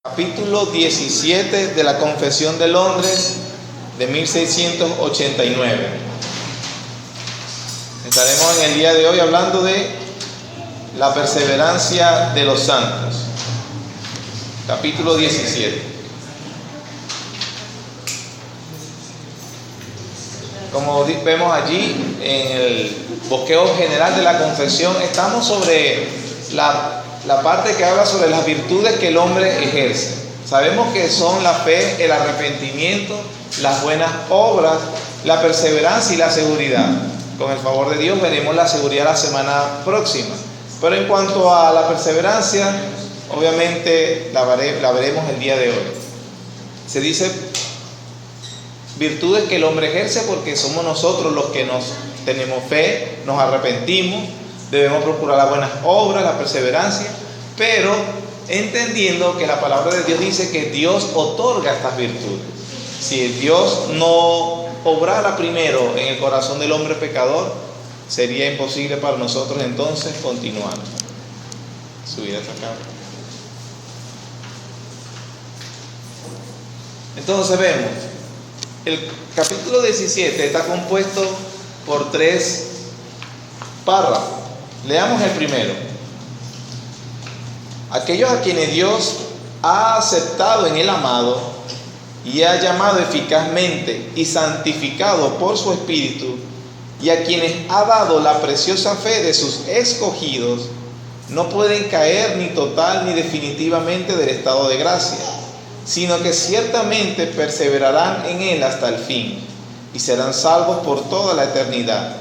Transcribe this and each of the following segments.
Capítulo 17 de la Confesión de Londres de 1689. Estaremos en el día de hoy hablando de la perseverancia de los santos. Capítulo 17. Como vemos allí en el bosquejo general de la confesión, estamos sobre la parte que habla sobre las virtudes que el hombre ejerce. Sabemos que son la fe, el arrepentimiento, las buenas obras, la perseverancia y la seguridad. Con el favor de Dios veremos la seguridad la semana próxima. Pero en cuanto a la perseverancia, obviamente la veremos el día de hoy. Se dice virtudes que el hombre ejerce porque somos nosotros los que tenemos fe, nos arrepentimos. Debemos procurar las buenas obras, la perseverancia, pero entendiendo que la palabra de Dios dice que Dios otorga estas virtudes. Si Dios no obrara primero en el corazón del hombre pecador, sería imposible para nosotros entonces continuar. Subir hasta acá. Entonces vemos, el capítulo 17 está compuesto por 3 párrafos. Leamos el primero. Aquellos a quienes Dios ha aceptado en el amado y ha llamado eficazmente y santificado por su Espíritu, y a quienes ha dado la preciosa fe de sus escogidos, no pueden caer ni total ni definitivamente del estado de gracia, sino que ciertamente perseverarán en él hasta el fin, y serán salvos por toda la eternidad,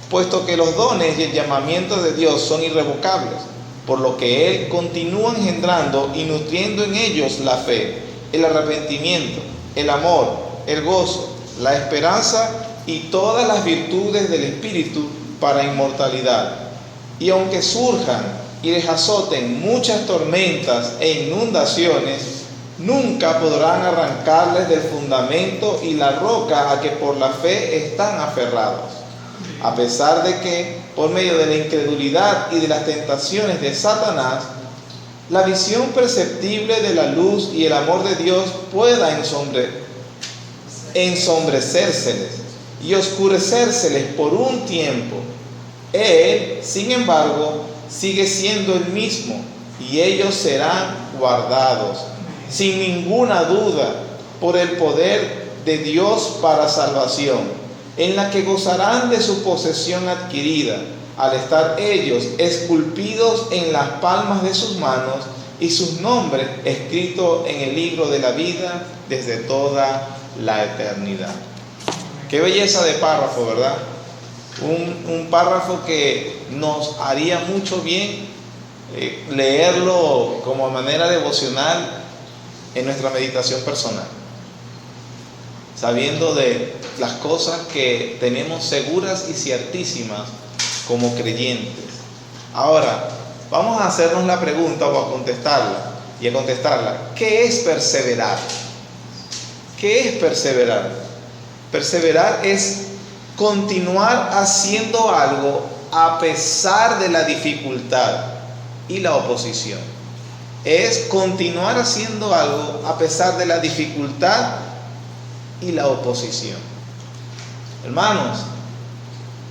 puesto que los dones y el llamamiento de Dios son irrevocables, por lo que Él continúa engendrando y nutriendo en ellos la fe, el arrepentimiento, el amor, el gozo, la esperanza y todas las virtudes del Espíritu para inmortalidad. Y aunque surjan y les azoten muchas tormentas e inundaciones, nunca podrán arrancarles del fundamento y la roca a que por la fe están aferrados. A pesar de que, por medio de la incredulidad y de las tentaciones de Satanás, la visión perceptible de la luz y el amor de Dios pueda ensombreceérseles y oscurecérseles por un tiempo, Él, sin embargo, sigue siendo el mismo, y ellos serán guardados, sin ninguna duda, por el poder de Dios para salvación, en la que gozarán de su posesión adquirida, al estar ellos esculpidos en las palmas de sus manos y sus nombres escritos en el libro de la vida desde toda la eternidad. Qué belleza de párrafo, ¿verdad? Un párrafo que nos haría mucho bien leerlo como manera devocional en nuestra meditación personal, sabiendo de las cosas que tenemos seguras y ciertísimas como creyentes. Ahora, vamos a hacernos la pregunta o a contestarla. ¿Qué es perseverar? ¿Qué es perseverar? Perseverar es continuar haciendo algo a pesar de la dificultad y la oposición. Es continuar haciendo algo a pesar de la dificultad y la oposición. Hermanos,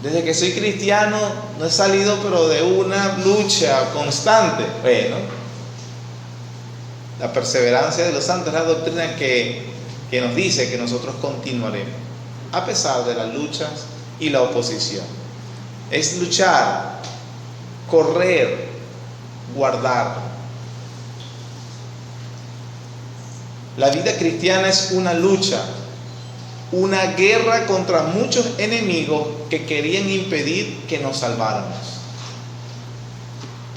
desde que soy cristiano no he salido pero de una lucha constante. Bueno, la perseverancia de los santos es la doctrina que nos dice que nosotros continuaremos a pesar de las luchas y la oposición. Es luchar, correr, guardar. La vida cristiana es una lucha, una guerra contra muchos enemigos que querían impedir que nos salváramos.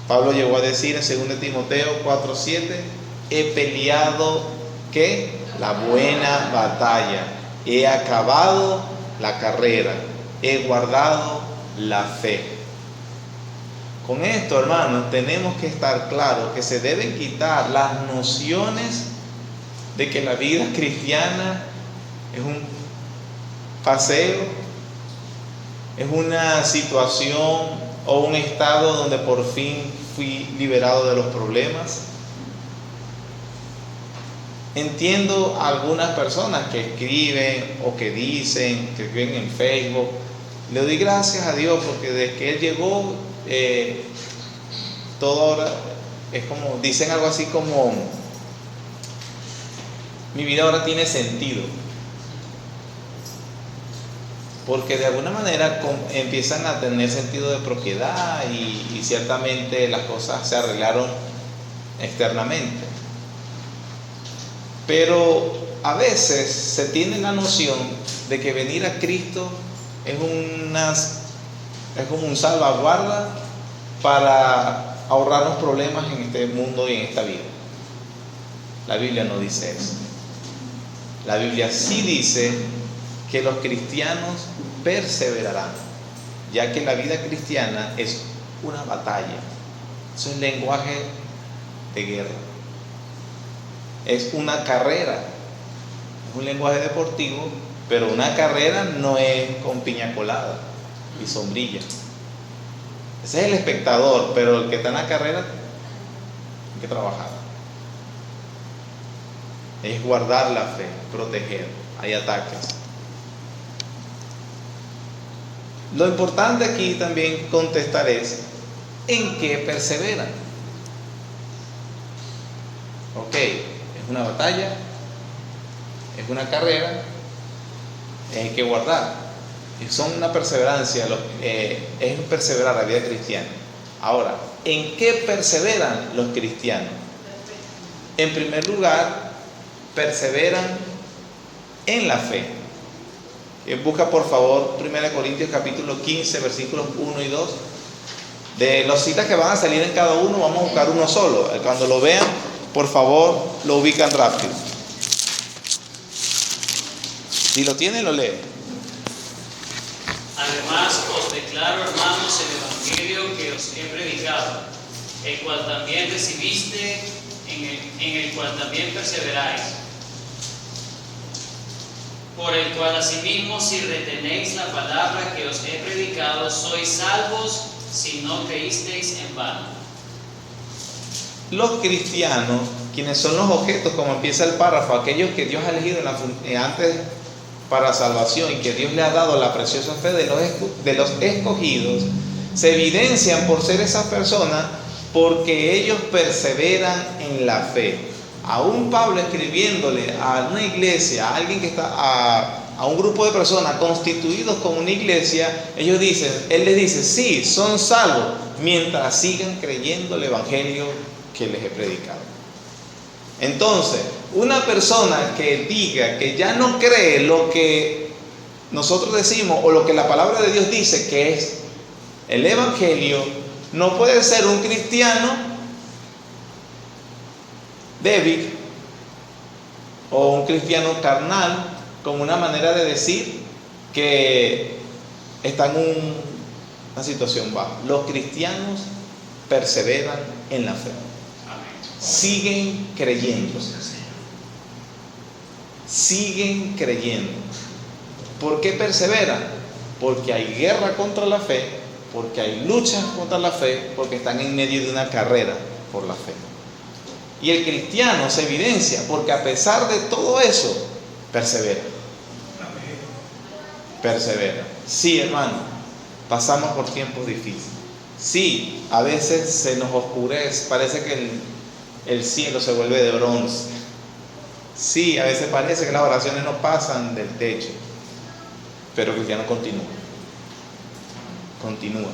Pablo llegó a decir en 2 Timoteo 4:7, he peleado ¿qué? La buena batalla, he acabado la carrera, he guardado la fe. Con esto, hermanos, tenemos que estar claros que se deben quitar las nociones de que la vida cristiana es un paseo, es una situación o un estado donde por fin fui liberado de los problemas. Entiendo a algunas personas que escriben o que dicen, que escriben en Facebook. Le doy gracias a Dios porque desde que Él llegó, todo ahora es como, dicen algo así como, mi vida ahora tiene sentido. Porque de alguna manera empiezan a tener sentido de propiedad y ciertamente las cosas se arreglaron externamente. Pero a veces se tiene la noción de que venir a Cristo es como un salvaguarda para ahorrarnos problemas en este mundo y en esta vida. La Biblia no dice eso. La Biblia sí dice que los cristianos perseverarán, ya que la vida cristiana es una batalla. Eso es lenguaje de guerra. Es una carrera, es un lenguaje deportivo, pero una carrera no es con piña colada y sombrilla. Ese es el espectador, pero el que está en la carrera hay que trabajar. Es guardar la fe, proteger. Hay ataques. Lo importante aquí también contestar es ¿en qué perseveran? Ok, es una batalla, es una carrera, hay que guardar. Son una perseverancia, es perseverar la vida cristiana. Ahora, ¿en qué perseveran los cristianos? En primer lugar, perseveran en la fe. Busca por favor 1 Corintios capítulo 15 versículos 1 y 2. De los citas que van a salir en cada uno, vamos a buscar uno solo. Cuando lo vean, por favor, lo ubican rápido. Si lo tienen, lo leen. Además os declaro, hermanos, el evangelio que os he predicado, el cual también recibiste, en el cual también perseveráis, por el cual asimismo, si retenéis la palabra que os he predicado, sois salvos, si no creísteis en vano. Los cristianos, quienes son los objetos, como empieza el párrafo, aquellos que Dios ha elegido antes para salvación y que Dios le ha dado la preciosa fe de los escogidos, se evidencian por ser esas personas porque ellos perseveran en la fe. Aún Pablo escribiéndole a una iglesia, a alguien que está a un grupo de personas constituidos como una iglesia, él les dice, sí, son salvos mientras sigan creyendo el evangelio que les he predicado. Entonces, una persona que diga que ya no cree lo que nosotros decimos o lo que la palabra de Dios dice que es el evangelio, no puede ser un cristiano débil o un cristiano carnal, como una manera de decir que está en una situación baja. Los cristianos perseveran en la fe. Siguen creyendo. Siguen creyendo. ¿Por qué perseveran? Porque hay guerra contra la fe, porque hay luchas contra la fe, porque están en medio de una carrera por la fe. Y el cristiano se evidencia porque a pesar de todo eso, persevera. Persevera. Sí, hermano, pasamos por tiempos difíciles. Sí, a veces se nos oscurece, parece que el cielo se vuelve de bronce. Sí, a veces parece que las oraciones no pasan del techo. Pero el cristiano continúa. Continúa.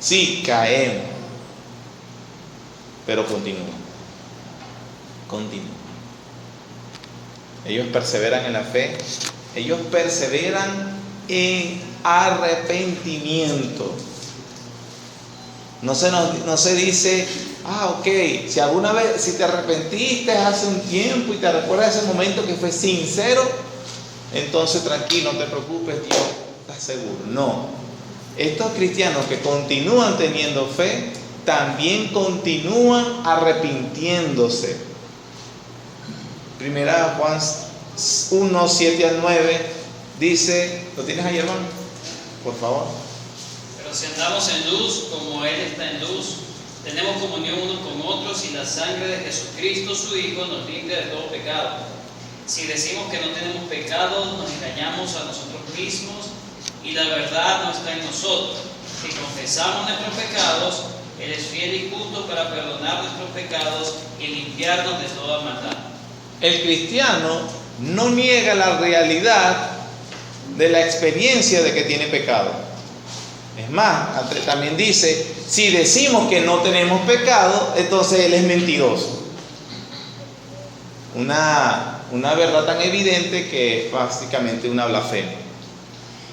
Sí, caemos. Pero continúa. Continúa. Ellos perseveran en la fe. Ellos perseveran en arrepentimiento. No se dice, ok, si alguna vez, si te arrepentiste hace un tiempo y te recuerdas ese momento que fue sincero, entonces tranquilo, no te preocupes, Dios está seguro. No, estos cristianos que continúan teniendo fe, también continúan arrepintiéndose. Primera Juan 1, 7 al 9 dice, ¿lo tienes ahí, hermano? Por favor. Pero si andamos en luz, como Él está en luz, Tenemos comunión unos con otros y la sangre de Jesucristo, su Hijo, nos limpia de todo pecado. Si decimos que no tenemos pecado, nos engañamos a nosotros mismos y la verdad no está en nosotros. Si confesamos nuestros pecados, Él es fiel y justo para perdonar nuestros pecados y limpiarnos de toda maldad. El cristiano no niega la realidad de la experiencia de que tiene pecado. Es más, también dice, si decimos que no tenemos pecado, entonces Él es mentiroso. Una verdad tan evidente que es básicamente una blasfemia.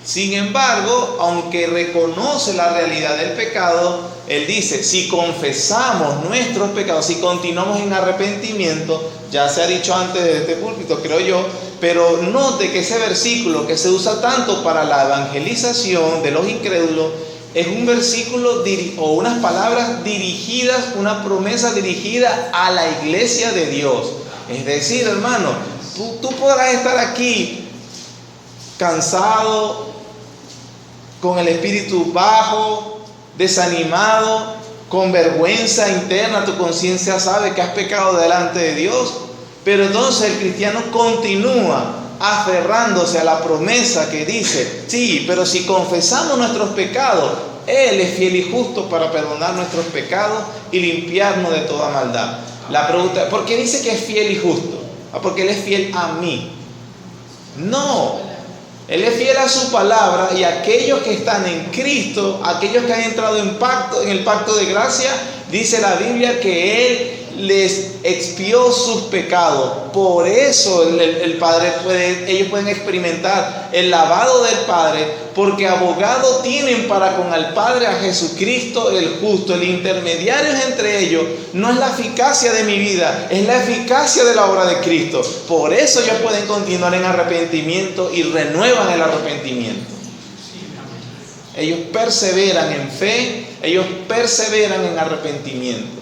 Sin embargo, aunque reconoce la realidad del pecado, Él dice, si confesamos nuestros pecados, si continuamos en arrepentimiento, ya se ha dicho antes de este púlpito, creo yo, pero note que ese versículo que se usa tanto para la evangelización de los incrédulos, es un versículo o unas palabras dirigidas, una promesa dirigida a la iglesia de Dios. Es decir, hermano, tú podrás estar aquí cansado, con el espíritu bajo, desanimado, con vergüenza interna, tu conciencia sabe que has pecado delante de Dios, pero entonces el cristiano continúa aferrándose a la promesa que dice, sí, pero si confesamos nuestros pecados, Él es fiel y justo para perdonar nuestros pecados y limpiarnos de toda maldad. La pregunta, ¿por qué dice que es fiel y justo? Porque Él es fiel a mí. No, Él es fiel a su palabra, y aquellos que están en Cristo, aquellos que han entrado en el pacto de gracia, dice la Biblia que Él les expió sus pecados. Por eso el Padre ellos pueden experimentar el lavado del Padre, porque abogado tienen para con el Padre a Jesucristo el justo. El intermediario entre ellos no es la eficacia de mi vida, es la eficacia de la obra de Cristo. Por eso ellos pueden continuar en arrepentimiento y renuevan el arrepentimiento. Ellos perseveran en fe, ellos perseveran en arrepentimiento.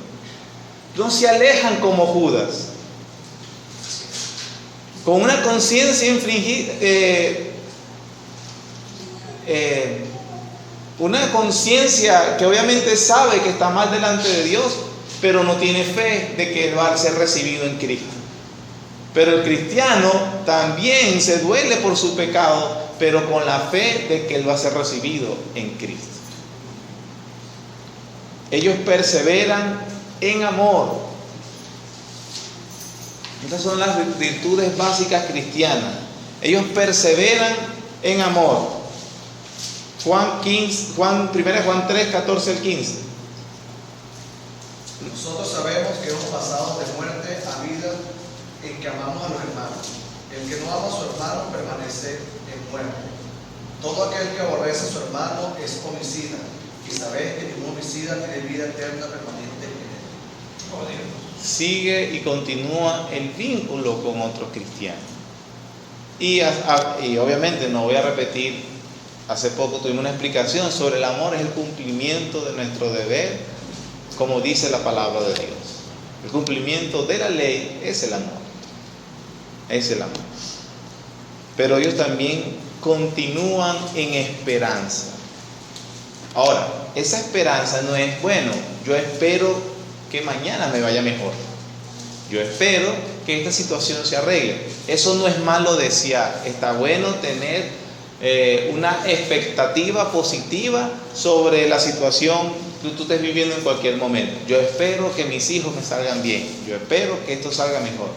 No se alejan como Judas, con una conciencia infringida, una conciencia que obviamente sabe que está mal delante de Dios, pero no tiene fe de que va a ser recibido en Cristo. Pero el cristiano también se duele por su pecado, pero con la fe de que él va a ser recibido en Cristo. Ellos perseveran en amor. Estas son las virtudes básicas cristianas. Ellos perseveran en amor. 1 Juan 3, 14 al 15. Nosotros sabemos que hemos pasado de muerte a vida en que amamos a los hermanos. El que no ama a su hermano permanece en muerte. Todo aquel que aborrece a su hermano es homicida, y sabéis que ningún homicida tiene vida eterna permanente en él. Sigue y continúa el vínculo con otros cristianos. Y obviamente no voy a repetir, hace poco tuvimos una explicación sobre el amor, es el cumplimiento de nuestro deber, como dice la palabra de Dios. El cumplimiento de la ley es el amor. Es el amor. Pero ellos también continúan en esperanza. Ahora, esa esperanza no es, bueno, yo espero que mañana me vaya mejor. Yo espero que esta situación se arregle. Eso no es malo desear. Está bueno tener una expectativa positiva sobre la situación que tú estés viviendo en cualquier momento. Yo espero que mis hijos me salgan bien. Yo espero que esto salga mejor.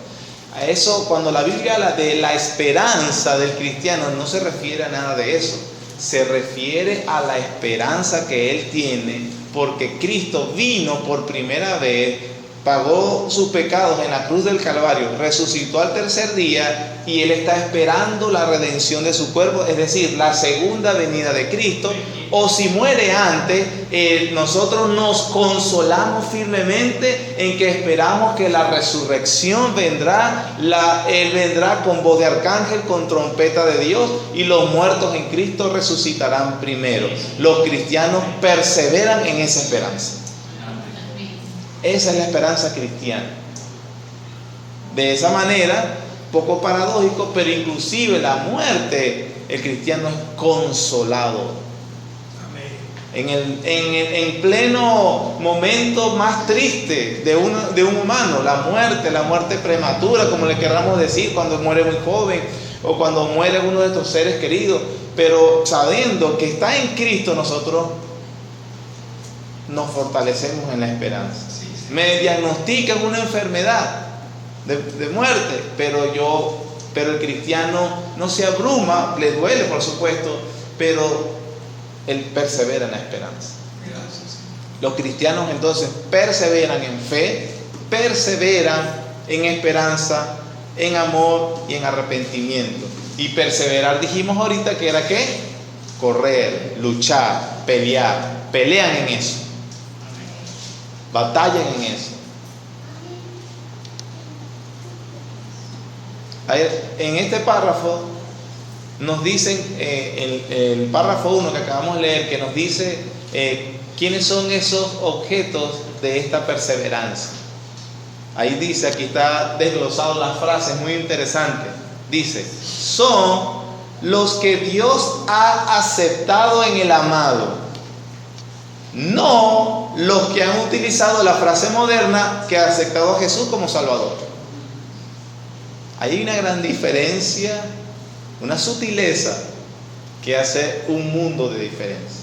A eso, cuando la Biblia habla de la esperanza del cristiano, no se refiere a nada de eso. Se refiere a la esperanza que él tiene, porque Cristo vino por primera vez, pagó sus pecados en la cruz del Calvario, resucitó al tercer día, y él está esperando la redención de su cuerpo, es decir, la segunda venida de Cristo. O si muere antes, nosotros nos consolamos firmemente en que esperamos que la resurrección vendrá. Él vendrá con voz de arcángel, con trompeta de Dios, y los muertos en Cristo resucitarán primero. Los cristianos perseveran en esa esperanza. Esa es la esperanza cristiana. De esa manera, poco paradójico, pero inclusive la muerte, el cristiano es consolado. en pleno momento más triste de un humano, la muerte prematura, como le queramos decir, cuando muere muy joven o cuando muere uno de estos seres queridos, pero sabiendo que está en Cristo, nosotros nos fortalecemos en la esperanza. Me diagnostican una enfermedad de muerte, pero el cristiano no se abruma, le duele por supuesto, pero él persevera en la esperanza. Los cristianos entonces perseveran en fe, perseveran en esperanza, en amor y en arrepentimiento. Y perseverar, dijimos ahorita que era ¿qué? Correr, luchar, pelear. Pelean en eso, batallan en eso. En este párrafo nos dicen, el párrafo 1 que acabamos de leer, que nos dice quiénes son esos objetos de esta perseverancia. Ahí dice, aquí está desglosado las frases, muy interesante. Dice, son los que Dios ha aceptado en el amado, no los que han utilizado la frase moderna que ha aceptado a Jesús como Salvador. Hay una gran diferencia, una sutileza que hace un mundo de diferencia.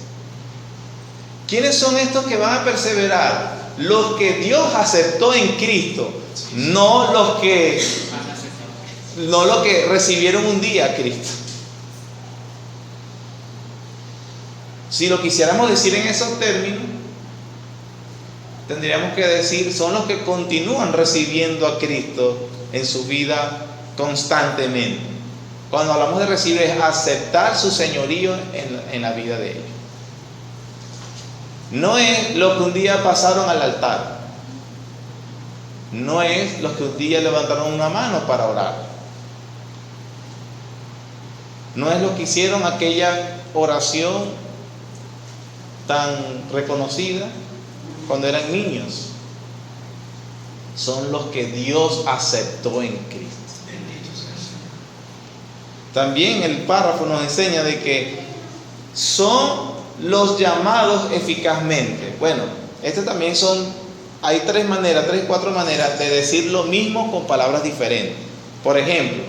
¿Quiénes son estos que van a perseverar? Los que Dios aceptó en Cristo, no los que recibieron un día a Cristo. Si lo quisiéramos decir en esos términos, tendríamos que decir, son los que continúan recibiendo a Cristo en su vida constantemente. Cuando hablamos de recibir, es aceptar su señorío en la vida de ellos. No es los que un día pasaron al altar, no es los que un día levantaron una mano para orar, no es los que hicieron aquella oración tan reconocida cuando eran niños. Son los que Dios aceptó en Cristo. También el párrafo nos enseña de que son los llamados eficazmente. Bueno, también hay 4 maneras de decir lo mismo con palabras diferentes. Por ejemplo,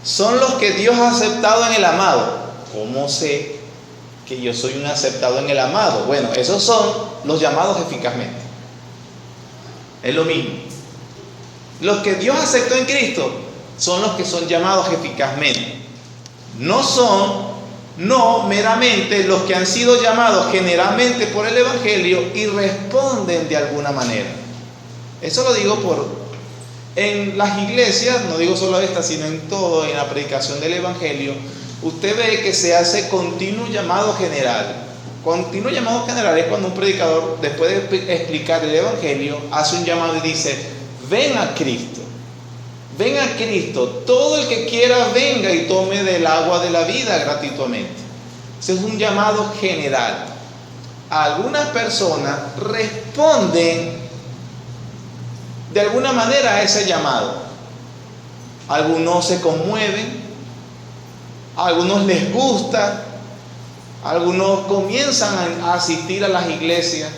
son los que Dios ha aceptado en el amado. ¿Cómo sé que yo soy un aceptado en el amado? Bueno, esos son los llamados eficazmente. Es lo mismo. Los que Dios aceptó en Cristo son los que son llamados eficazmente. No meramente los que han sido llamados generalmente por el Evangelio y responden de alguna manera. Eso lo digo en las iglesias, no digo solo esta, sino en todo, en la predicación del Evangelio, usted ve que se hace continuo llamado general. Continuo llamado general es cuando un predicador, después de explicar el Evangelio, hace un llamado y dice, ven a Cristo. Ven a Cristo, todo el que quiera venga y tome del agua de la vida gratuitamente. Ese es un llamado general. Algunas personas responden de alguna manera a ese llamado. Algunos se conmueven, a algunos les gusta, algunos comienzan a asistir a las iglesias,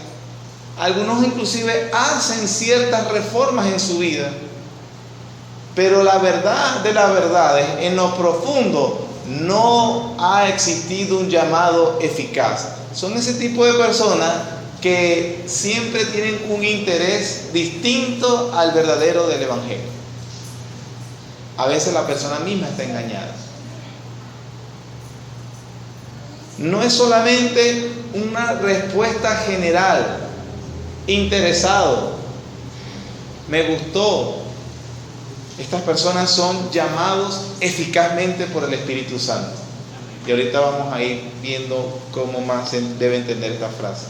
algunos inclusive hacen ciertas reformas en su vida. Pero la verdad de las verdades, en lo profundo, no ha existido un llamado eficaz. Son ese tipo de personas que siempre tienen un interés distinto al verdadero del Evangelio. A veces la persona misma está engañada. No es solamente una respuesta general, interesado, me gustó. Estas personas son llamados eficazmente por el Espíritu Santo. Y ahorita vamos a ir viendo cómo más se debe entender esta frase.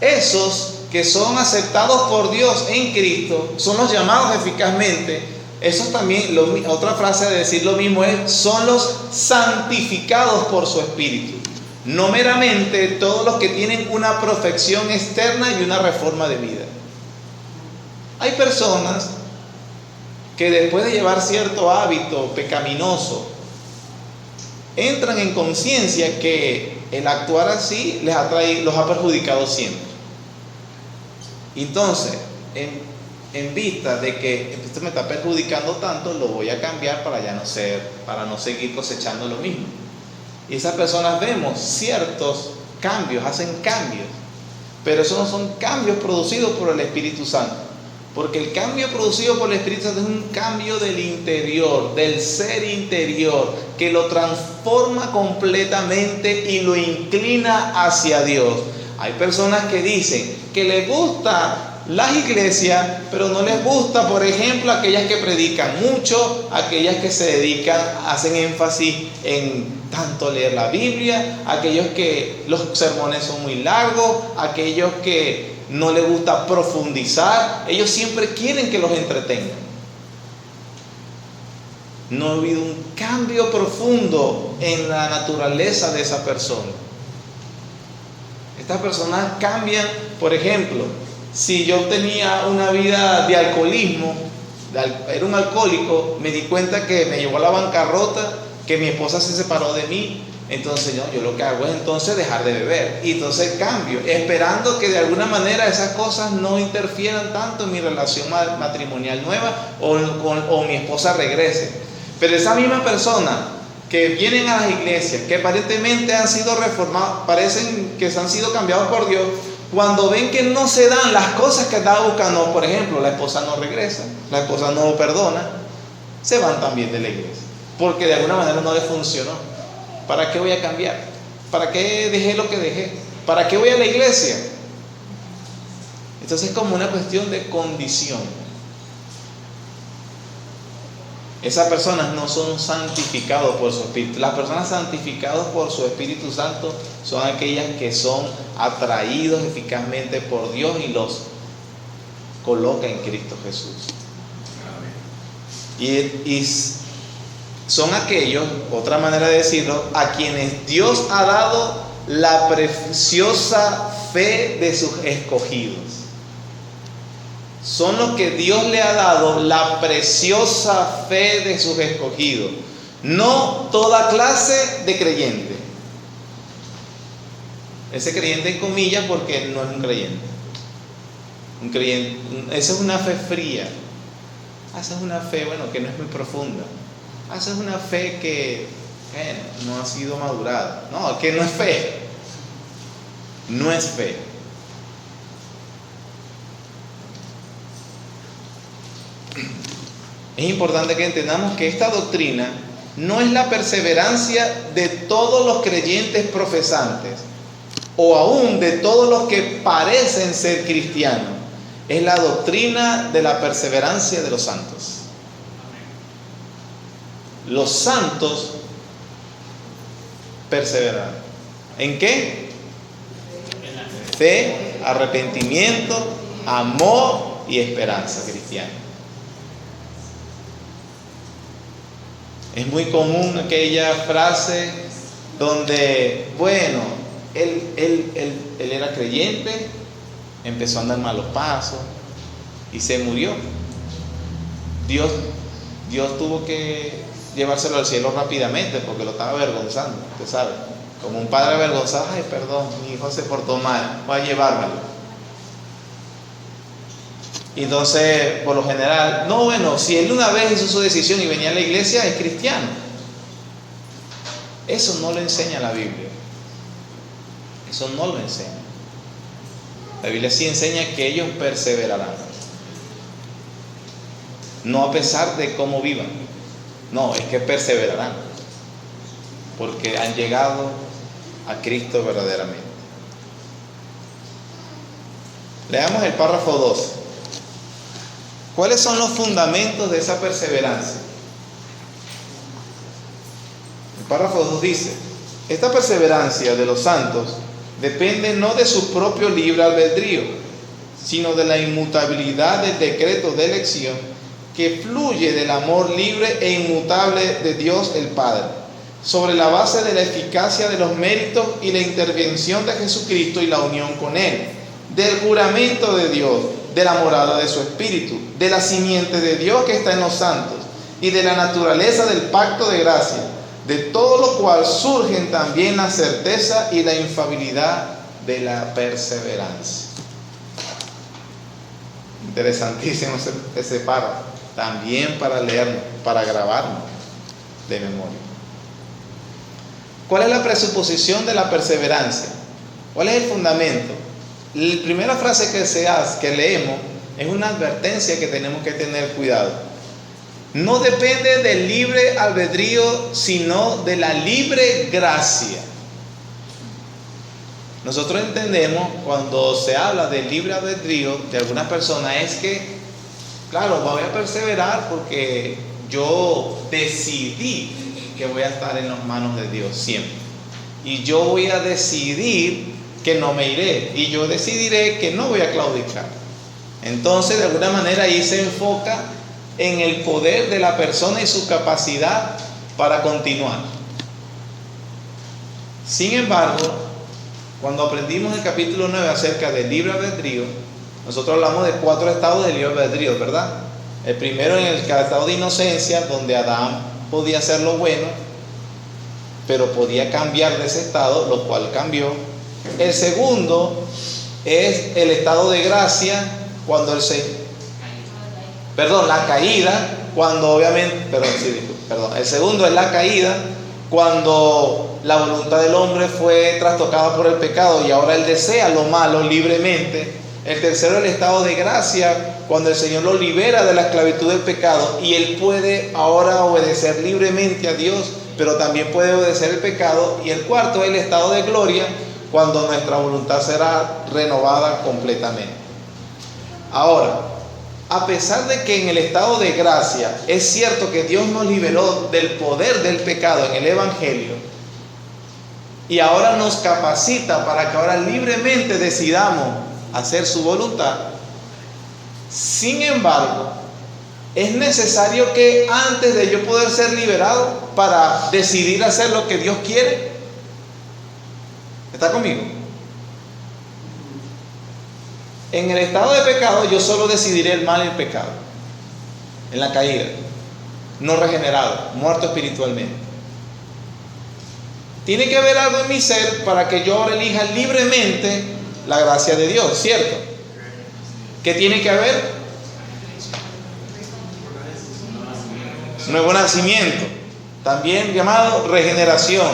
Esos que son aceptados por Dios en Cristo son los llamados eficazmente. Eso también, otra frase de decir lo mismo es, son los santificados por su Espíritu. No meramente todos los que tienen una perfección externa y una reforma de vida. Hay personas que después de llevar cierto hábito pecaminoso, entran en conciencia que el actuar así los ha perjudicado siempre. Entonces, en vista de que esto me está perjudicando tanto, lo voy a cambiar para no seguir cosechando lo mismo. Y esas personas vemos ciertos cambios, hacen cambios, pero esos no son cambios producidos por el Espíritu Santo, porque el cambio producido por el Espíritu Santo es un cambio del interior, del ser interior, que lo transforma completamente y lo inclina hacia Dios. Hay personas que dicen que les gusta las iglesias, pero no les gusta, por ejemplo, aquellas que predican mucho, aquellas que se dedican, hacen énfasis en tanto leer la Biblia, aquellos que los sermones son muy largos, aquellos que no les gusta profundizar. Ellos siempre quieren que los entretengan. No ha habido un cambio profundo en la naturaleza de esa persona. Estas personas cambian, por ejemplo, si yo tenía una vida de alcoholismo, era un alcohólico, me di cuenta que me llevó a la bancarrota, que mi esposa se separó de mí, entonces yo lo que hago es entonces dejar de beber, y entonces cambio, esperando que de alguna manera esas cosas no interfieran tanto en mi relación matrimonial nueva o mi esposa regrese. Pero esa misma persona que vienen a las iglesias, que aparentemente han sido reformados, parecen que han sido cambiados por Dios, cuando ven que no se dan las cosas que estaba buscando, por ejemplo, la esposa no regresa, la esposa no perdona, se van también de la iglesia, porque de alguna manera no les funcionó. ¿Para qué voy a cambiar? ¿Para qué dejé lo que dejé? ¿Para qué voy a la iglesia? Entonces es como una cuestión de condición. Esas personas no son santificados por su Espíritu. Las personas santificadas por su Espíritu Santo son aquellas que son atraídos eficazmente por Dios y los coloca en Cristo Jesús. Y son aquellos, otra manera de decirlo, a quienes Dios ha dado la preciosa fe de sus escogidos. Son los que Dios le ha dado la preciosa fe de sus escogidos. No toda clase de creyente. Ese creyente en comillas porque no es un creyente. Esa es una fe fría. Esa es una fe, que no es muy profunda. Esa es una fe que no ha sido madurada. No, que no es fe. No es fe. Es importante que entendamos que esta doctrina no es la perseverancia de todos los creyentes profesantes o aún de todos los que parecen ser cristianos. Es la doctrina de la perseverancia de los santos. Los santos perseveran. ¿En qué? Fe, arrepentimiento, amor y esperanza cristiana. Es muy común aquella frase donde, él era creyente, empezó a andar malos pasos y se murió. Dios tuvo que llevárselo al cielo rápidamente porque lo estaba avergonzando, usted sabe, como un padre avergonzado. Ay, perdón, mi hijo se portó mal, voy a llevármelo. Y entonces, por lo general, si él una vez hizo su decisión y venía a la iglesia, es cristiano. Eso no lo enseña la Biblia. Eso no lo enseña. La Biblia sí enseña que ellos perseverarán. No a pesar de cómo vivan. No, es que perseverarán. Porque han llegado a Cristo verdaderamente. Leamos el párrafo 2. ¿Cuáles son los fundamentos de esa perseverancia? El párrafo 2 dice: esta perseverancia de los santos depende no de su propio libre albedrío, sino de la inmutabilidad del decreto de elección que fluye del amor libre e inmutable de Dios el Padre, sobre la base de la eficacia de los méritos y la intervención de Jesucristo y la unión con Él, del juramento de Dios, de la morada de su Espíritu, de la simiente de Dios que está en los santos y de la naturaleza del pacto de gracia, de todo lo cual surgen también la certeza y la infalibilidad de la perseverancia. Interesantísimo ese párrafo, también para leerlo, para grabarlo de memoria. ¿Cuál es la presuposición de la perseverancia? ¿Cuál es el fundamento? La primera frase que leemos es una advertencia que tenemos que tener cuidado. No depende del libre albedrío, sino de la libre gracia. Nosotros entendemos cuando se habla del libre albedrío de algunas personas es que, claro, voy a perseverar porque yo decidí que voy a estar en las manos de Dios siempre. Y yo voy a decidir que no me iré. Y yo decidiré que no voy a claudicar. Entonces, de alguna manera ahí se enfoca en el poder de la persona y su capacidad para continuar. Sin embargo, cuando aprendimos el capítulo 9 acerca del libre albedrío, nosotros hablamos de 4 estados del libre albedrío, ¿verdad? El primero en el estado de inocencia, donde Adán podía hacer lo bueno, pero podía cambiar de ese estado, lo cual cambió. El segundo es el estado de gracia, cuando la caída, cuando obviamente, el segundo es la caída, cuando la voluntad del hombre fue trastocada por el pecado y ahora él desea lo malo libremente. El tercero es el estado de gracia, cuando el Señor lo libera de la esclavitud del pecado y él puede ahora obedecer libremente a Dios, pero también puede obedecer el pecado. Y el cuarto es el estado de gloria, cuando nuestra voluntad será renovada completamente. Ahora, a pesar de que en el estado de gracia es cierto que Dios nos liberó del poder del pecado en el Evangelio y ahora nos capacita para que ahora libremente decidamos hacer su voluntad, sin embargo, es necesario que antes de yo poder ser liberado para decidir hacer lo que Dios quiere. ¿Está conmigo? En el estado de pecado yo solo decidiré el mal y el pecado. En la caída, no regenerado, muerto espiritualmente. Tiene que haber algo en mi ser para que yo ahora elija libremente la gracia de Dios, ¿cierto? ¿Qué tiene que haber? Nuevo nacimiento, también llamado regeneración,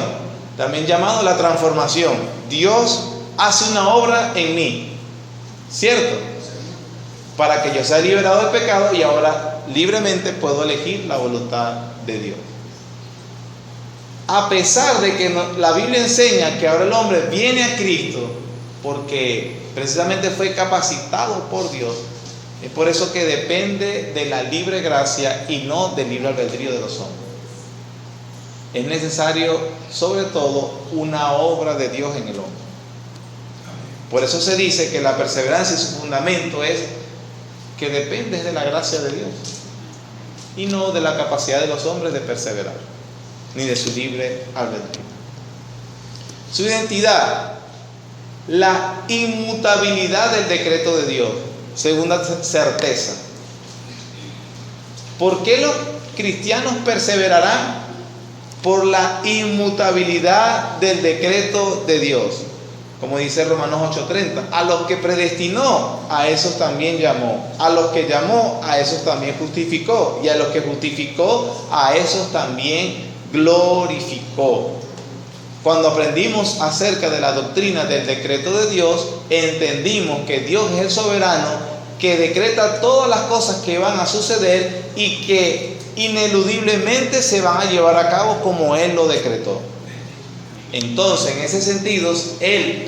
también llamado la transformación. Dios hace una obra en mí, ¿cierto? Para que yo sea liberado del pecado y ahora libremente puedo elegir la voluntad de Dios. A pesar de que la Biblia enseña que ahora el hombre viene a Cristo porque precisamente fue capacitado por Dios, es por eso que depende de la libre gracia y no del libre albedrío de los hombres. Es necesario, sobre todo, una obra de Dios en el hombre. Por eso se dice que la perseverancia y su fundamento es que depende de la gracia de Dios y no de la capacidad de los hombres de perseverar, ni de su libre albedrío. Su identidad, la inmutabilidad del decreto de Dios. Segunda certeza. ¿Por qué los cristianos perseverarán? Por la inmutabilidad del decreto de Dios. Como dice Romanos 8:30, a los que predestinó, a esos también llamó. A los que llamó, a esos también justificó. Y a los que justificó, a esos también glorificó. Cuando aprendimos acerca de la doctrina del decreto de Dios, entendimos que Dios es el soberano que decreta todas las cosas que van a suceder y que ineludiblemente se van a llevar a cabo como Él lo decretó. Entonces, en ese sentido, Él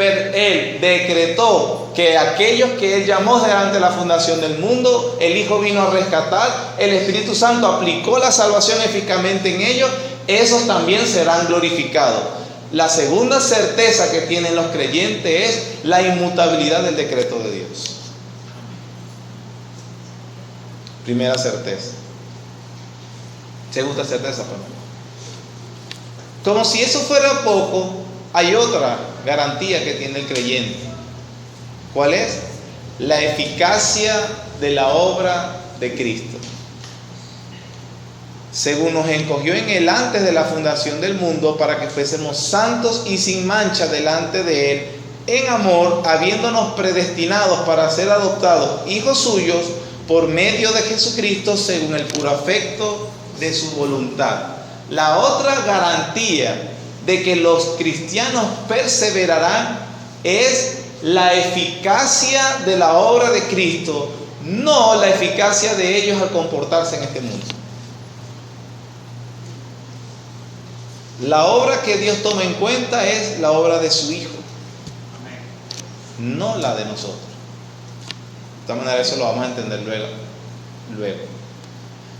decretó que aquellos que Él llamó delante de la fundación del mundo, el Hijo vino a rescatar, el Espíritu Santo aplicó la salvación eficazmente en ellos, esos también serán glorificados. La segunda certeza que tienen los creyentes es la inmutabilidad del decreto de Dios. Primera certeza. Segunda certeza, perdón. Como si eso fuera poco, hay otra garantía que tiene el creyente. ¿Cuál es? La eficacia de la obra de Cristo. según nos escogió en Él antes de la fundación del mundo, para que fuésemos santos y sin mancha delante de Él, en amor, habiéndonos predestinados para ser adoptados hijos suyos por medio de Jesucristo, según el puro afecto de su voluntad. La otra garantía de que los cristianos perseverarán es la eficacia de la obra de Cristo, no la eficacia de ellos al comportarse en este mundo. La obra que Dios toma en cuenta es la obra de su Hijo, no la de nosotros. De todas maneras, eso lo vamos a entender luego.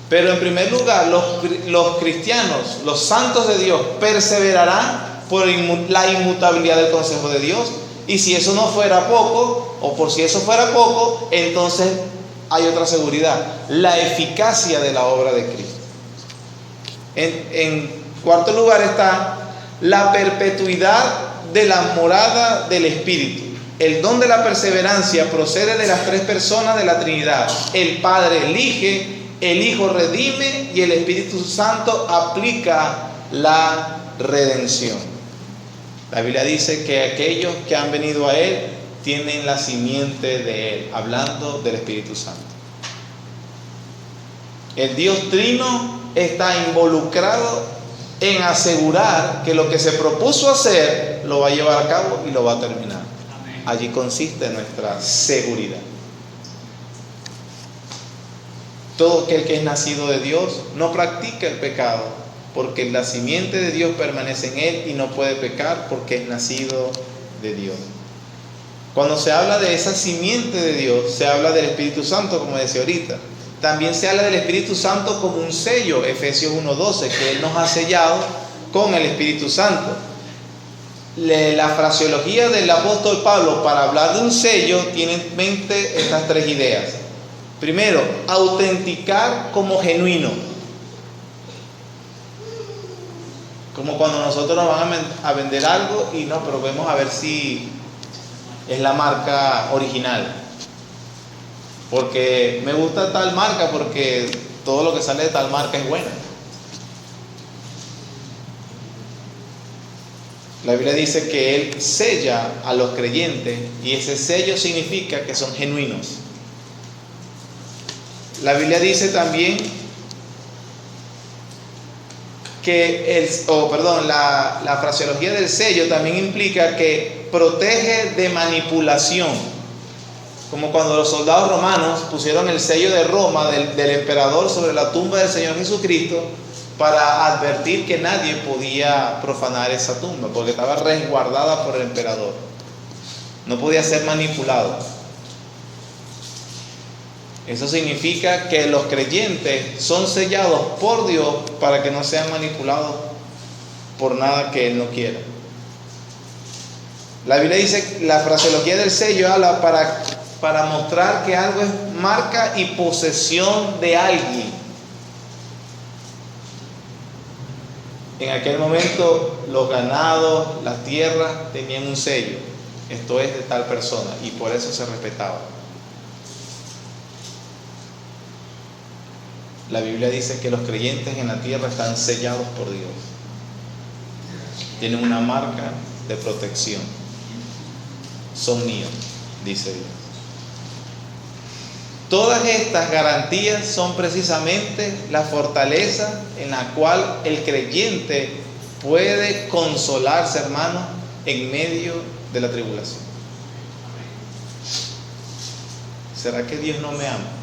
Pero en primer lugar, los cristianos, los santos de Dios, perseverarán por la inmutabilidad del consejo de Dios. Y si eso no fuera poco, o por si eso fuera poco, entonces hay otra seguridad: la eficacia de la obra de Cristo. En cuarto lugar está la perpetuidad de la morada del Espíritu. El don de la perseverancia procede de las tres personas de la Trinidad. El Padre elige, el Hijo redime y el Espíritu Santo aplica la redención. La Biblia dice que aquellos que han venido a Él tienen la simiente de Él, hablando del Espíritu Santo. El Dios Trino está involucrado en asegurar que lo que se propuso hacer lo va a llevar a cabo y lo va a terminar. Amén. Allí consiste nuestra seguridad. Todo aquel que es nacido de Dios no practica el pecado, porque la simiente de Dios permanece en él y no puede pecar porque es nacido de Dios. Cuando se habla de esa simiente de Dios, se habla del Espíritu Santo, como decía ahorita. También se habla del Espíritu Santo como un sello, Efesios 1:12, que Él nos ha sellado con el Espíritu Santo. La fraseología del apóstol Pablo para hablar de un sello tiene en mente estas tres ideas. Primero, autenticar como genuino. Como cuando nosotros nos van a vender algo y no, pero vemos a ver si es la marca original. Porque me gusta tal marca porque todo lo que sale de tal marca es buena. La Biblia dice que Él sella a los creyentes y ese sello significa que son genuinos. La Biblia dice también que la fraseología del sello también implica que protege de manipulación. Como cuando los soldados romanos pusieron el sello de Roma del emperador sobre la tumba del Señor Jesucristo para advertir que nadie podía profanar esa tumba porque estaba resguardada por el emperador. No podía ser manipulado. Eso significa que los creyentes son sellados por Dios para que no sean manipulados por nada que Él no quiera. La Biblia dice, la fraseología del sello habla para mostrar que algo es marca y posesión de alguien. En aquel momento los ganados, las tierras tenían un sello. Esto es de tal persona y por eso se respetaba. La Biblia dice que los creyentes en la tierra están sellados por Dios. Tienen una marca de protección. Son míos, dice Dios. Todas estas garantías son precisamente la fortaleza en la cual el creyente puede consolarse, hermano, en medio de la tribulación. ¿Será que Dios no me ama?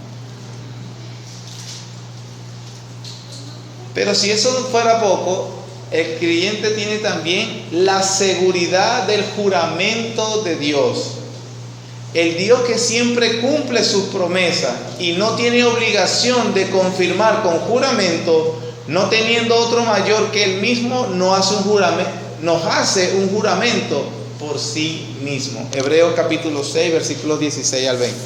Pero si eso fuera poco, el creyente tiene también la seguridad del juramento de Dios. El Dios que siempre cumple sus promesas y no tiene obligación de confirmar con juramento, no teniendo otro mayor que Él mismo, nos hace un juramento por sí mismo. Hebreos capítulo 6, versículos 16 al 20.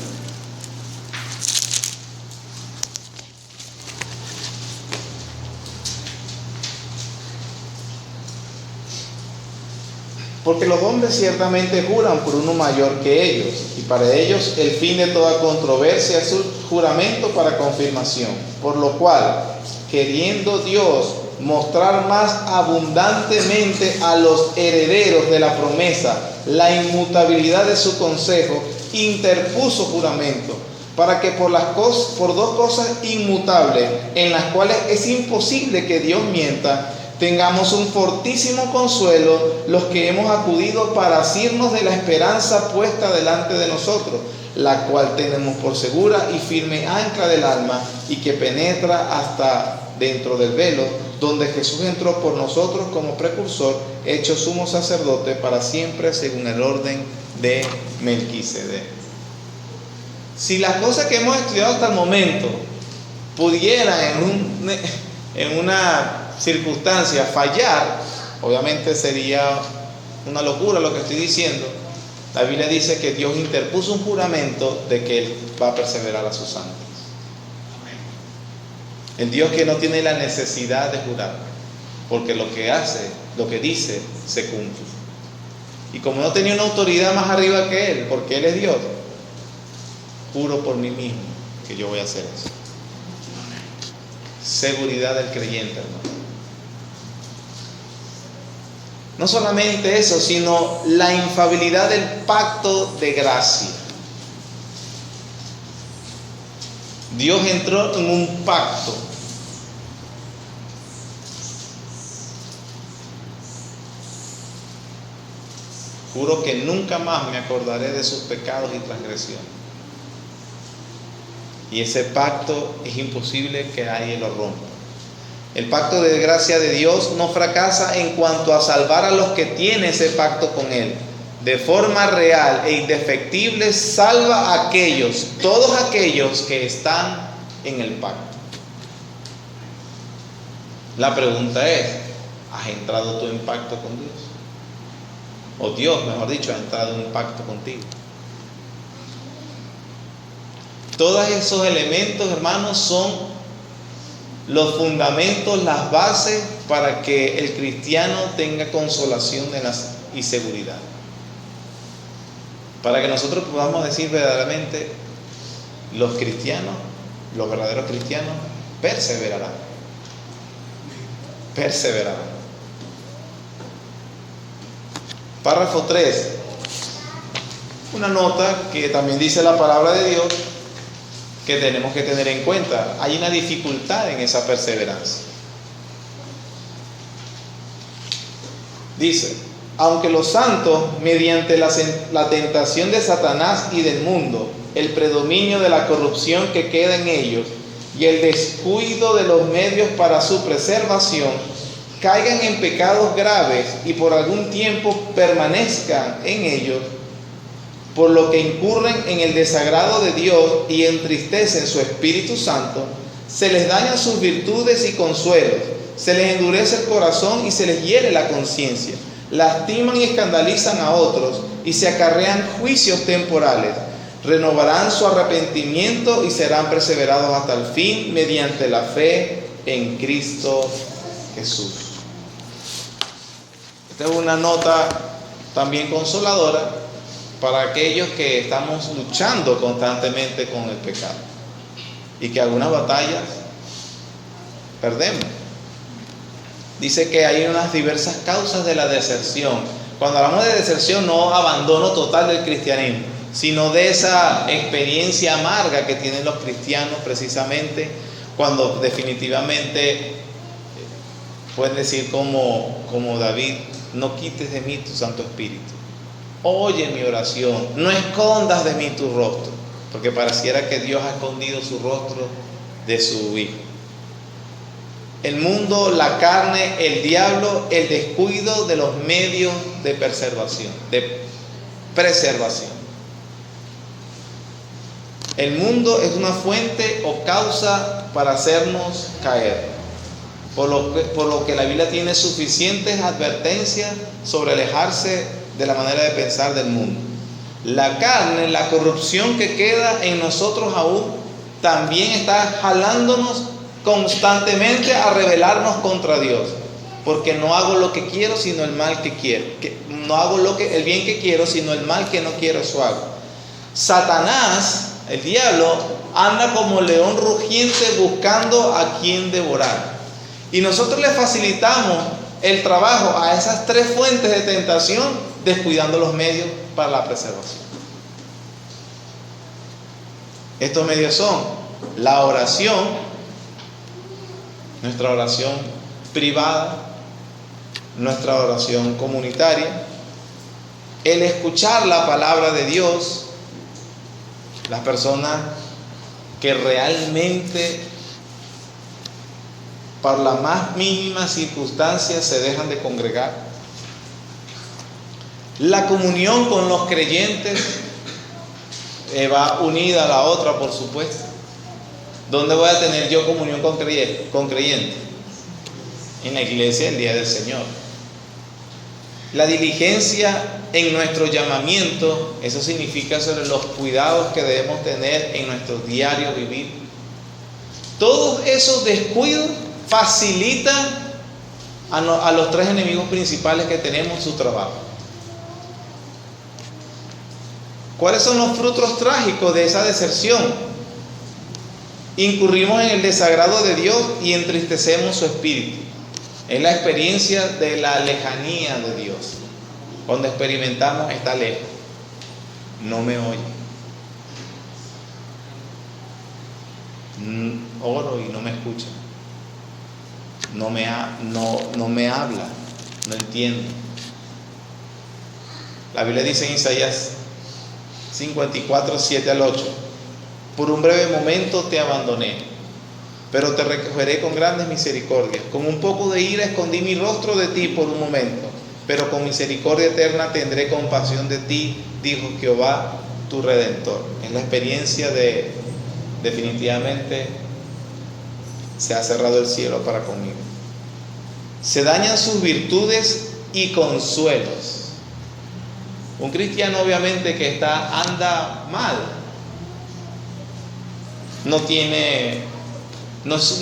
Porque los hombres ciertamente juran por uno mayor que ellos, y para ellos el fin de toda controversia es su juramento para confirmación, por lo cual queriendo Dios mostrar más abundantemente a los herederos de la promesa la inmutabilidad de su consejo, interpuso juramento, para que por dos cosas inmutables, en las cuales es imposible que Dios mienta, tengamos un fortísimo consuelo los que hemos acudido para asirnos de la esperanza puesta delante de nosotros, la cual tenemos por segura y firme ancla del alma, y que penetra hasta dentro del velo, donde Jesús entró por nosotros como precursor, hecho sumo sacerdote para siempre según el orden de Melquisedec. Si las cosas que hemos estudiado hasta el momento pudieran en una circunstancia fallar, obviamente sería una locura lo que estoy diciendo. La Biblia dice que Dios interpuso un juramento de que Él va a perseverar a sus santos. El Dios que no tiene la necesidad de jurar, porque lo que hace, lo que dice, se cumple. Y como no tenía una autoridad más arriba que Él, porque Él es Dios, juro por mí mismo que yo voy a hacer eso. Seguridad del creyente, hermano. No solamente eso, sino la infalibilidad del pacto de gracia. Dios entró en un pacto. Juro que nunca más me acordaré de sus pecados y transgresiones. Y ese pacto es imposible que nadie lo rompa. El pacto de gracia de Dios no fracasa en cuanto a salvar a los que tienen ese pacto con Él. De forma real e indefectible salva a aquellos, todos aquellos que están en el pacto. La pregunta es, ¿has entrado tú en pacto con Dios? O Dios, mejor dicho, ha entrado en un pacto contigo. Todos esos elementos, hermanos, son los fundamentos, las bases para que el cristiano tenga consolación y seguridad. Para que nosotros podamos decir verdaderamente, los cristianos, los verdaderos cristianos, perseverarán. Perseverarán. Párrafo 3. Una nota que también dice la palabra de Dios que tenemos que tener en cuenta. Hay una dificultad en esa perseverancia. Dice, aunque los santos, mediante la tentación de Satanás y del mundo, el predominio de la corrupción que queda en ellos y el descuido de los medios para su preservación, caigan en pecados graves y por algún tiempo permanezcan en ellos, por lo que incurren en el desagrado de Dios y entristecen su Espíritu Santo, se les dañan sus virtudes y consuelos, se les endurece el corazón y se les hiere la conciencia, lastiman y escandalizan a otros y se acarrean juicios temporales, renovarán su arrepentimiento y serán perseverados hasta el fin mediante la fe en Cristo Jesús. Esta es una nota también consoladora para aquellos que estamos luchando constantemente con el pecado y que algunas batallas perdemos. Dice que hay unas diversas causas de la deserción. Cuando hablamos de deserción, no abandono total del cristianismo, sino de esa experiencia amarga que tienen los cristianos precisamente cuando definitivamente pueden decir como David, no quites de mí tu Santo Espíritu. Oye mi oración, no escondas de mí tu rostro, porque pareciera que Dios ha escondido su rostro de su Hijo. El mundo, la carne, el diablo, el descuido de los medios de preservación. El mundo es una fuente o causa para hacernos caer, por lo que la Biblia tiene suficientes advertencias sobre alejarse de la manera de pensar del mundo. La carne, la corrupción que queda en nosotros aún, también está jalándonos constantemente a rebelarnos contra Dios, porque no hago lo que quiero sino el mal que quiero, no hago el bien que quiero sino el mal que no quiero, eso hago. Satanás, el diablo, anda como león rugiente buscando a quien devorar. Y nosotros le facilitamos el trabajo a esas tres fuentes de tentación, descuidando los medios para la preservación. Estos medios son la oración, nuestra oración privada, nuestra oración comunitaria, el escuchar la palabra de Dios, las personas que realmente por la más mínima circunstancia se dejan de congregar, la comunión con los creyentes va unida a la otra, por supuesto. ¿Dónde voy a tener yo comunión con creyentes? En la iglesia el día del Señor. La diligencia en nuestro llamamiento, eso significa sobre los cuidados que debemos tener en nuestro diario vivir. Todos esos descuidos facilitan a los tres enemigos principales que tenemos su trabajo. ¿Cuáles son los frutos trágicos de esa deserción? Incurrimos en el desagrado de Dios y entristecemos su espíritu. Es la experiencia de la lejanía de Dios. Cuando experimentamos, está lejos, no me oye. Oro y no me escucha. No me habla, no entiende. La Biblia dice en Isaías 54, 7 al 8: por un breve momento te abandoné, pero te recogeré con grandes misericordias. Con un poco de ira escondí mi rostro de ti por un momento, pero con misericordia eterna tendré compasión de ti, dijo Jehová tu Redentor. Es la experiencia de, definitivamente, se ha cerrado el cielo para conmigo. Se dañan sus virtudes y consuelos. Un cristiano obviamente que anda mal, no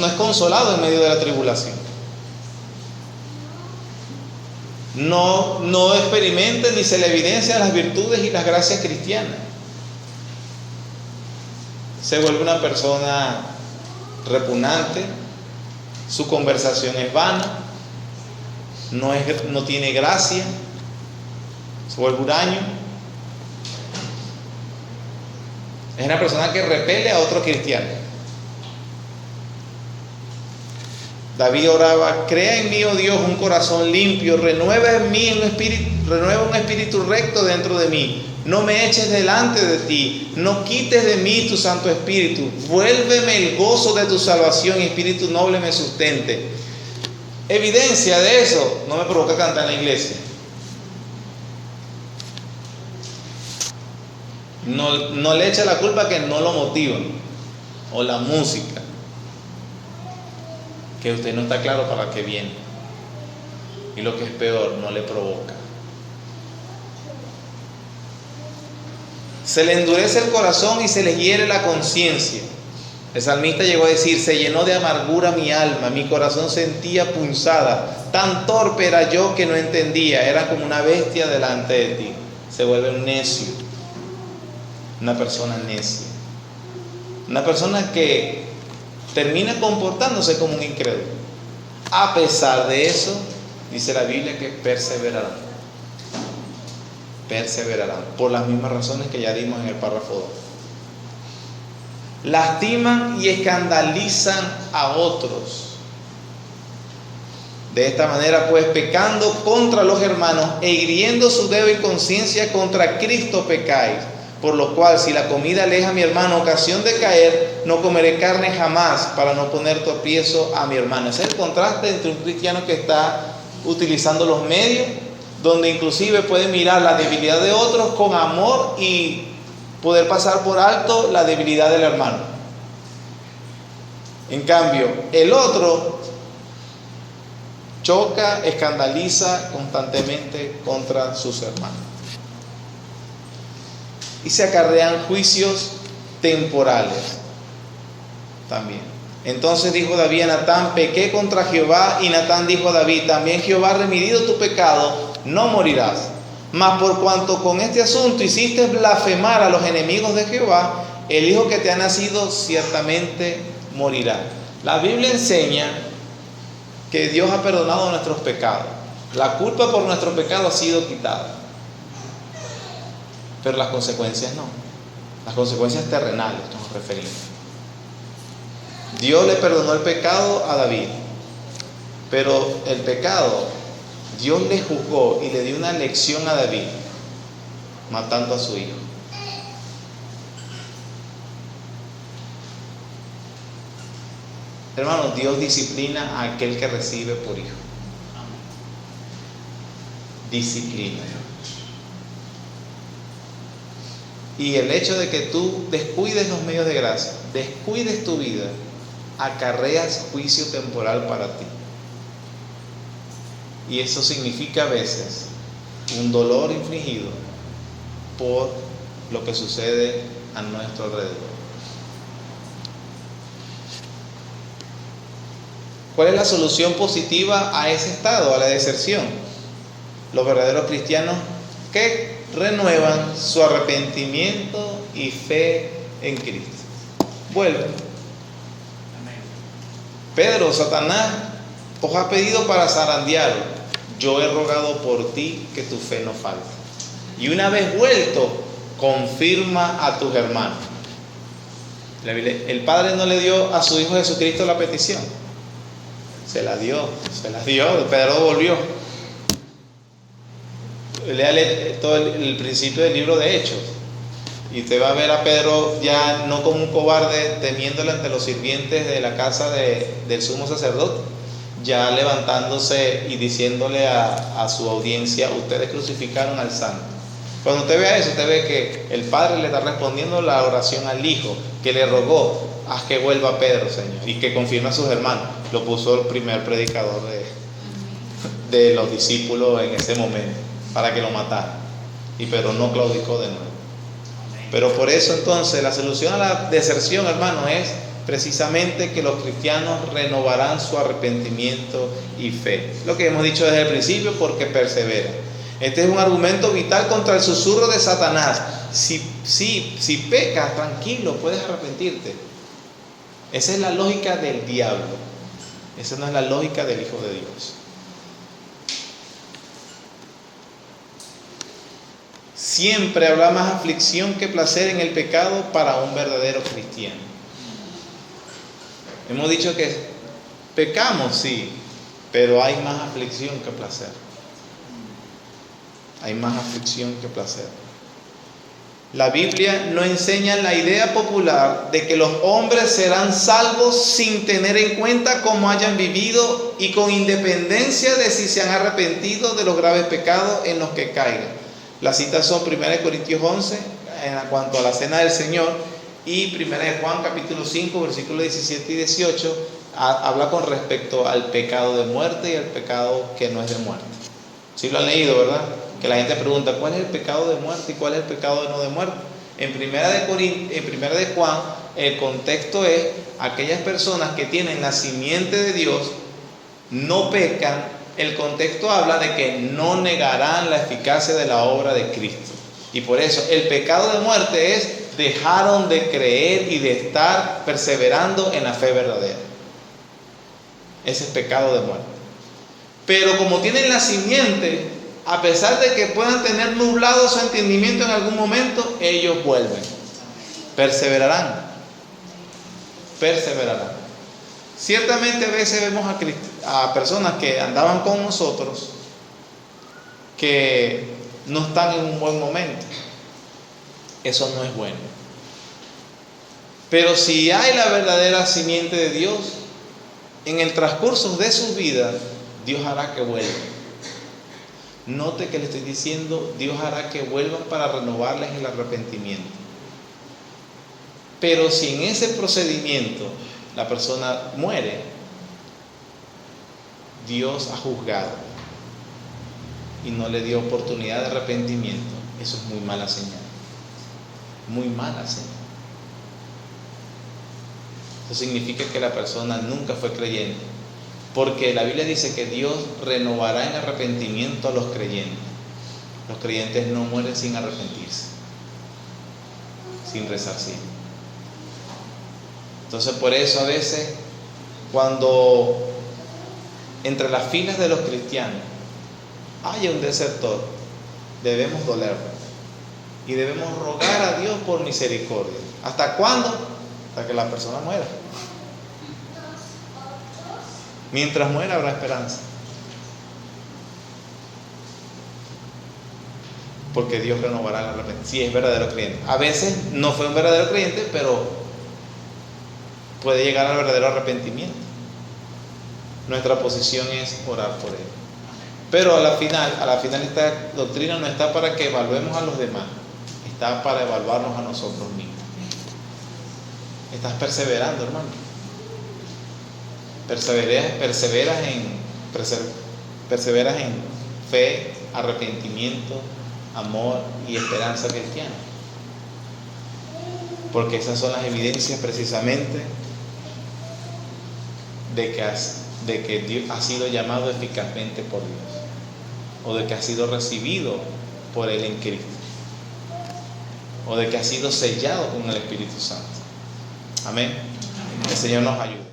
es consolado en medio de la tribulación. No experimenta ni se le evidencia las virtudes y las gracias cristianas. Se vuelve una persona repugnante, su conversación es vana, no tiene gracia, se vuelve huraño. Es una persona que repele a otro cristiano. David oraba: crea en mí, oh Dios, un corazón limpio, renueva en mí un espíritu recto dentro de mí. No me eches delante de ti, no quites de mí tu Santo Espíritu. Vuélveme el gozo de tu salvación y espíritu noble me sustente. Evidencia de eso, no me provoca cantar en la iglesia. No le echa la culpa que no lo motivan, o la música, que usted no está claro para qué viene, y lo que es peor, no le provoca. Se le endurece el corazón y se le hiere la conciencia. El salmista llegó a decir: se llenó de amargura mi alma, mi corazón sentía punzada, tan torpe era yo que no entendía, era como una bestia delante de ti. Se vuelve un necio, una persona necia, una persona que termina comportándose como un incrédulo. A pesar de eso, dice la Biblia que perseverarán por las mismas razones que ya dimos en el párrafo 2. Lastiman y escandalizan a otros. De esta manera, pues, pecando contra los hermanos e hiriendo su débil conciencia, contra Cristo pecáis. Por lo cual, si la comida aleja a mi hermano ocasión de caer, no comeré carne jamás para no poner tropiezo a mi hermano. Ese es el contraste entre un cristiano que está utilizando los medios, donde inclusive puede mirar la debilidad de otros con amor y poder pasar por alto la debilidad del hermano. En cambio, el otro choca, escandaliza constantemente contra sus hermanos. Y se acarrean juicios temporales también. Entonces dijo David a Natán: pequé contra Jehová. Y Natán dijo a David: también Jehová ha remitido tu pecado, no morirás. Mas por cuanto con este asunto hiciste blasfemar a los enemigos de Jehová, el hijo que te ha nacido ciertamente morirá. La Biblia enseña que Dios ha perdonado nuestros pecados. La culpa por nuestro pecado ha sido quitada. Pero las consecuencias no. Las consecuencias terrenales nos referimos. Dios le perdonó el pecado a David. Pero el pecado, Dios le juzgó y le dio una lección a David, matando a su hijo. Hermanos, Dios disciplina a aquel que recibe por hijo. Disciplina. Y el hecho de que tú descuides los medios de gracia, descuides tu vida, acarreas juicio temporal para ti. Y eso significa a veces un dolor infligido por lo que sucede a nuestro alrededor. ¿Cuál es la solución positiva a ese estado, a la deserción? Los verdaderos cristianos que renuevan su arrepentimiento y fe en Cristo. Vuelven. Pedro, Satanás os ha pedido para zarandearos. Yo he rogado por ti que tu fe no falte. Y una vez vuelto, confirma a tus hermanos. El Padre no le dio a su Hijo Jesucristo la petición. Se la dio. Pedro volvió. Léale todo el principio del libro de Hechos. Y usted va a ver a Pedro ya no como un cobarde temiéndole ante los sirvientes de la casa del sumo sacerdote, ya levantándose y diciéndole a su audiencia: ustedes crucificaron al santo. Cuando usted vea eso, usted ve que el Padre le está respondiendo la oración al Hijo, que le rogó: haz que vuelva Pedro, Señor, y que confirme a sus hermanos. Lo puso el primer predicador de los discípulos en ese momento, para que lo mataran. Y Pedro no claudicó de nuevo. Pero por eso entonces la solución a la deserción, hermano, es precisamente que los cristianos renovarán su arrepentimiento y fe. Lo que hemos dicho desde el principio, porque perseveran. Este es un argumento vital contra el susurro de Satanás. Si pecas, tranquilo, puedes arrepentirte. Esa es la lógica del diablo. Esa no es la lógica del Hijo de Dios. Siempre habrá más aflicción que placer en el pecado para un verdadero cristiano. Hemos dicho que pecamos, sí, pero hay más aflicción que placer. Hay más aflicción que placer. La Biblia no enseña la idea popular de que los hombres serán salvos sin tener en cuenta cómo hayan vivido y con independencia de si se han arrepentido de los graves pecados en los que caigan. Las citas son 1 Corintios 11 en cuanto a la cena del Señor y 1 Juan capítulo 5 versículos 17 y 18 habla con respecto al pecado de muerte y al pecado que no es de muerte. Sí lo han leído, ¿verdad? Que la gente pregunta: ¿cuál es el pecado de muerte y cuál es el pecado de no de muerte? En 1 de Juan el contexto es: aquellas personas que tienen la simiente de Dios no pecan. El contexto habla de que no negarán la eficacia de la obra de Cristo. Y por eso el pecado de muerte es: dejaron de creer y de estar perseverando en la fe verdadera. Ese es pecado de muerte. Pero como tienen la simiente, a pesar de que puedan tener nublado su entendimiento en algún momento, ellos vuelven. Perseverarán. Ciertamente a veces vemos a personas que andaban con nosotros que no están en un buen momento. Eso no es bueno. Pero si hay la verdadera simiente de Dios, en el transcurso de sus vidas, Dios hará que vuelvan. Note que le estoy diciendo: Dios hará que vuelvan para renovarles el arrepentimiento. Pero si en ese procedimiento la persona muere, Dios ha juzgado y no le dio oportunidad de arrepentimiento. Eso es muy mala señal. Muy mala señal. Eso significa que la persona nunca fue creyente, porque la Biblia dice que Dios renovará en arrepentimiento a los creyentes. Los creyentes no mueren sin arrepentirse, sin resarcir. Entonces por eso a veces cuando entre las filas de los cristianos haya un desertor, debemos dolernos y debemos rogar a Dios por misericordia. ¿Hasta cuándo? Hasta que la persona muera. Mientras muera habrá esperanza, porque Dios renovará el arrepentimiento si es verdadero creyente. A veces no fue un verdadero creyente, pero puede llegar al verdadero arrepentimiento. Nuestra posición es orar por él. Pero a la final esta doctrina no está para que evaluemos a los demás, está para evaluarnos a nosotros mismos. ¿Estás perseverando, hermano? Perseveras en fe, arrepentimiento, amor y esperanza cristiana. Porque esas son las evidencias precisamente de que Dios ha sido llamado eficazmente por Dios, o de que ha sido recibido por Él en Cristo, o de que ha sido sellado con el Espíritu Santo. Amén. El Señor nos ayude.